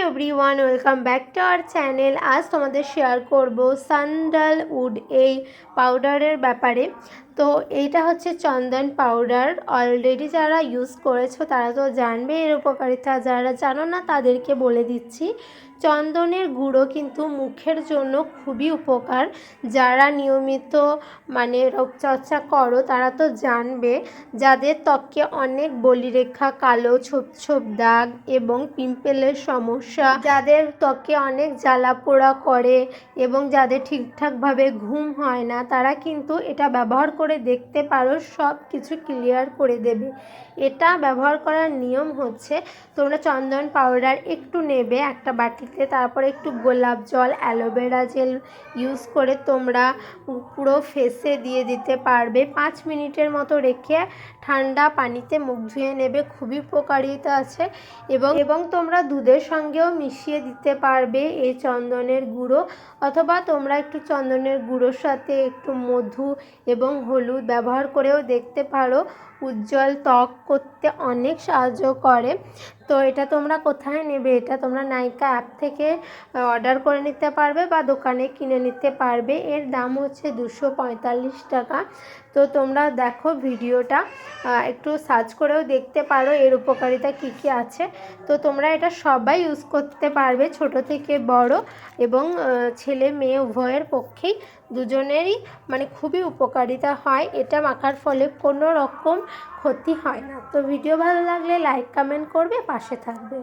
Everyone, welcome back to our channel. আজ তোমাদের share করব স্যান্ডালউড এই পাউডারের ব্যাপারে। তো এইটা হচ্ছে চন্দন পাউডার। অলরেডি যারা ইউজ করেছো তারা তো জানবে এর উপকারিতা, যারা জানো না তাদেরকে বলে দিচ্ছি। চন্দনের গুঁড়ো কিন্তু মুখের জন্য খুবই উপকার। যারা নিয়মিত রূপচর্চা করো তারা তো জানবে। যাদের ত্বকে অনেক বলিরেখা, কালো ছোপ ছোপ দাগ এবং পিম্পলের সমস্যা, যাদের ত্বকে অনেক জ্বালা পোড়া করে এবং যাদের ঠিকঠাকভাবে ঘুম হয় না, তারা কিন্তু এটা ব্যবহার করে দেখতে পারো, সব কিছু ক্লিয়ার করে দেবে। এটা ব্যবহার করার নিয়ম হচ্ছে, তোমরা চন্দন পাউডার একটু নেবে একটা বাটিতে, তারপরে একটু গোলাপ জল, অ্যালোভেরা জেল ইউজ করে তোমরা পুরো ফেসে দিয়ে দিতে পারবে। 5 মিনিটের মতো রেখে ঠান্ডা পানিতে মুখ ধুয়ে নেবে, খুবই উপকারিতা আছে। এবং তোমরা দুধের সঙ্গেও মিশিয়ে দিতে পারবে এই চন্দনের গুঁড়ো, অথবা তোমরা একটু চন্দনের গুঁড়োর সাথে একটু মধু এবং হলুদ ব্যবহার করেও দেখতে পারো। উজ্জ্বল ত্বক করতে অনেক সাহায্য করে। তো এটা তোমরা কোথায় নেবে? এটা তোমরা নাইকা অ্যাপ থেকে অর্ডার করে নিতে পারবে বা দোকানে কিনে নিতে পারবে। এর দাম হচ্ছে 245 টাকা। তো তোমরা দেখো ভিডিওটা, একটু সার্চ করেও দেখতে পারো এর উপকারিতা কী কী আছে। তো তোমরা এটা সবাই ইউজ করতে পারবে, ছোট থেকে বড় এবং ছেলে মেয়ে উভয়ের পক্ষেই, দুজনেরই খুবই উপকারিতা হয়। এটা মাখার ফলে কোনো রকম ক্ষতি হয় না। তো ভিডিও ভালো লাগলে লাইক কমেন্ট করবে, পাশে থাকবে।